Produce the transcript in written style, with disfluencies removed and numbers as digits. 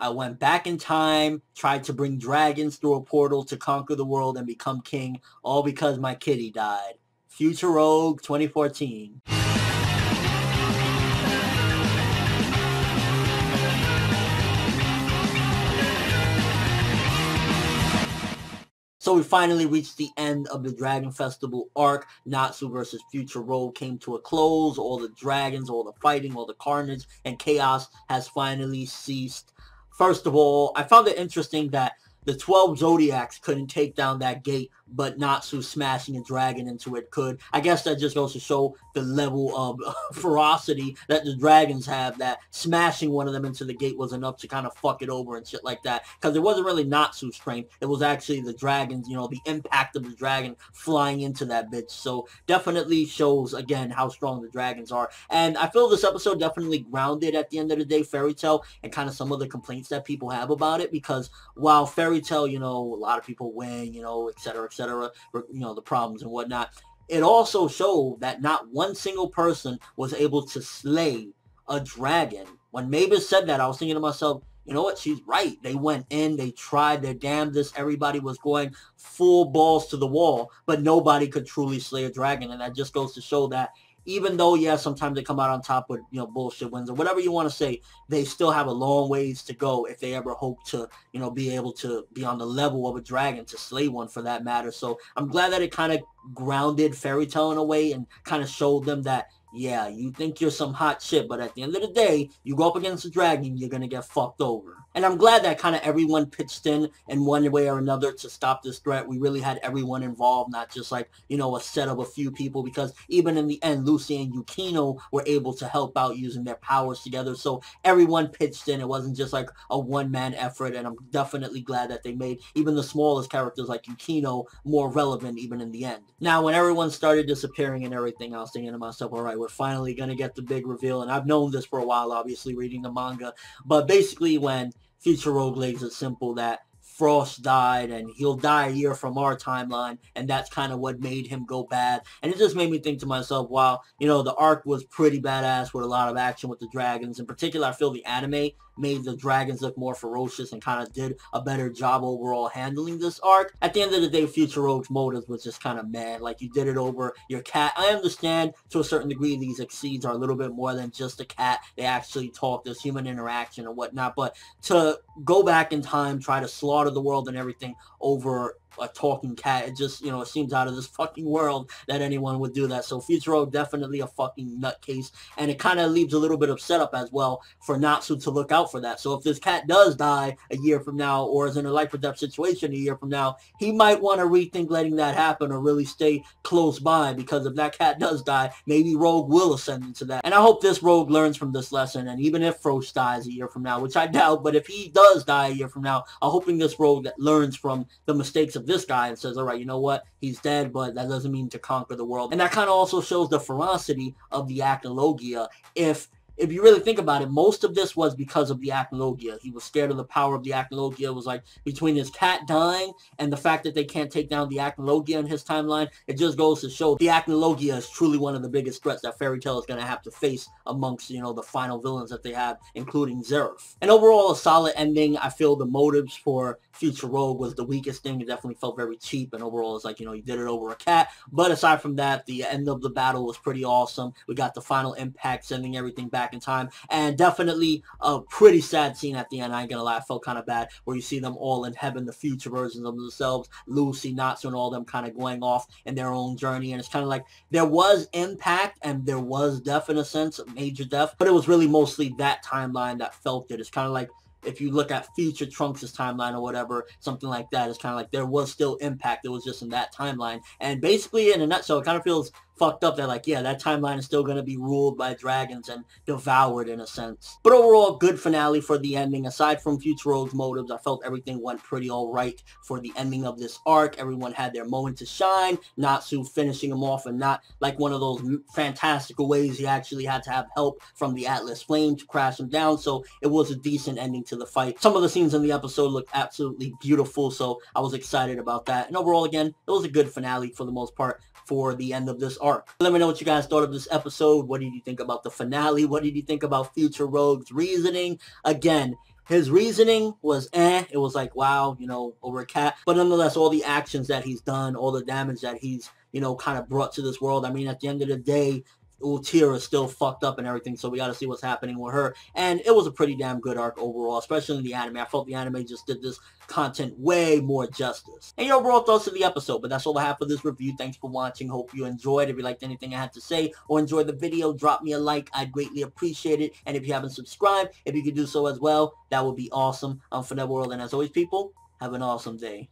I went back in time, tried to bring dragons through a portal to conquer the world and become king, all because my kitty died. Future Rogue 2014. So we finally reached the end of the Dragon Festival arc. Natsu versus Future Rogue came to a close. All the dragons, all the fighting, all the carnage and chaos has finally ceased. First of all, I found it interesting that the 12 Zodiacs couldn't take down that gate, but Natsu smashing a dragon into it could. I guess that just goes to show the level of ferocity that the dragons have, that smashing one of them into the gate was enough to kind of fuck it over and shit like that. Because it wasn't really Natsu's strength. It was actually the dragons, you know, the impact of the dragon flying into that bitch. So definitely shows, again, how strong the dragons are. And I feel this episode definitely grounded at the end of the day Fairy Tail and kind of some of the complaints that people have about it. Because while Fairy Tail, you know, a lot of people win, you know, etc., you know, the problems and whatnot, it also showed that not one single person was able to slay a dragon. When Mavis said that, I was thinking to myself, you know what, she's right. They went in, they tried their damnedest, everybody was going full balls to the wall, but nobody could truly slay a dragon. And that just goes to show that even though, yeah, sometimes they come out on top with, you know, bullshit wins or whatever you want to say, they still have a long ways to go if they ever hope to, you know, be able to be on the level of a dragon, to slay one for that matter. So I'm glad that it kind of grounded Fairy Tail in a way and kind of showed them that, yeah, you think you're some hot shit, but at the end of the day, you go up against a dragon, you're going to get fucked over. And I'm glad that kind of everyone pitched in one way or another to stop this threat. We really had everyone involved, not just like, you know, a set of a few people, because even in the end, Lucy and Yukino were able to help out using their powers together. So everyone pitched in. It wasn't just like a one-man effort, and I'm definitely glad that they made even the smallest characters like Yukino more relevant even in the end. Now, when everyone started disappearing and everything, I was thinking to myself, all right, we're finally going to get the big reveal. And I've known this for a while, obviously, reading the manga. But basically, when Future Rogue lays it simple that Frost died and he'll die a year from our timeline, and that's kind of what made him go bad. And it just made me think to myself, wow, you know, the arc was pretty badass with a lot of action with the dragons. In particular, I feel the anime made the dragons look more ferocious and kind of did a better job overall handling this arc. At the end of the day, Future Rogue's motives was just kind of mad. Like, you did it over your cat. I understand to a certain degree these exceeds are a little bit more than just a cat. They actually talk, there's human interaction and whatnot. But to go back in time, try to slaughter the world and everything over a talking cat, it just, you know, it seems out of this fucking world that anyone would do that. So Future Rogue definitely a fucking nutcase, and it kind of leaves a little bit of setup as well for Natsu to look out for that. So if this cat does die a year from now, or is in a life or death situation a year from now, he might want to rethink letting that happen or really stay close by, because if that cat does die, maybe Rogue will ascend into that. And I hope this Rogue learns from this lesson, and even if Frost dies a year from now, which I doubt, but if he does die a year from now, I'm hoping this Rogue that learns from the mistakes of this guy and says, all right, you know what, he's dead, but that doesn't mean to conquer the world. And that kind of also shows the ferocity of the Acnologia. If you really think about it, most of this was because of the Acnologia. He was scared of the power of the Acnologia. It was like between his cat dying and the fact that they can't take down the Acnologia in his timeline, it just goes to show the Acnologia is truly one of the biggest threats that Fairy Tail is going to have to face amongst, you know, the final villains that they have, including Zeref. And overall, a solid ending. I feel the motives for Future Rogue was the weakest thing. It definitely felt very cheap, and overall it's like, you know, you did it over a cat. But aside from that, the end of the battle was pretty awesome. We got the final impact, sending everything back in time, and definitely a pretty sad scene at the end. I ain't gonna lie, I felt kind of bad, where you see them all in heaven, the future versions of themselves, Lucy, Natsu, and all them kind of going off in their own journey. And it's kind of like there was impact and there was death in a sense, major death, but it was really mostly that timeline that felt it. It's kind of like if you look at future Trunks' timeline or whatever, something like that, it's kind of like there was still impact. It was just in that timeline. And basically, in a nutshell, it kind of feels fucked up that, like, yeah, that timeline is still going to be ruled by dragons and devoured in a sense. But overall, good finale for the ending. Aside from Future Rogue's motives, I felt everything went pretty all right for the ending of this arc. Everyone had their moment to shine. Natsu finishing him off, and not like one of those fantastical ways. He actually had to have help from the Atlas Flame to crash him down, so it was a decent ending to the fight. Some of the scenes in the episode looked absolutely beautiful, so I was excited about that. And overall, again, it was a good finale for the most part for the end of this arc. Let me know what you guys thought of this episode. What did you think about the finale? What did you think about Future Rogue's reasoning? Again, His reasoning was it was like, wow, you know, over a cat. But nonetheless, all the actions that he's done, all the damage that he's, you know, kind of brought to this world. I mean, at the end of the day, Ultira is still fucked up and everything, so we got to see what's happening with her. And it was a pretty damn good arc overall, especially in the anime. I felt the anime just did this content way more justice. And your overall thoughts of the episode, but that's all I have for this review. Thanks for watching. Hope you enjoyed. If you liked anything I had to say or enjoyed the video, drop me a like. I'd greatly appreciate it. And if you haven't subscribed, if you could do so as well, that would be awesome. I'm ForneverWorld, and as always, people, have an awesome day.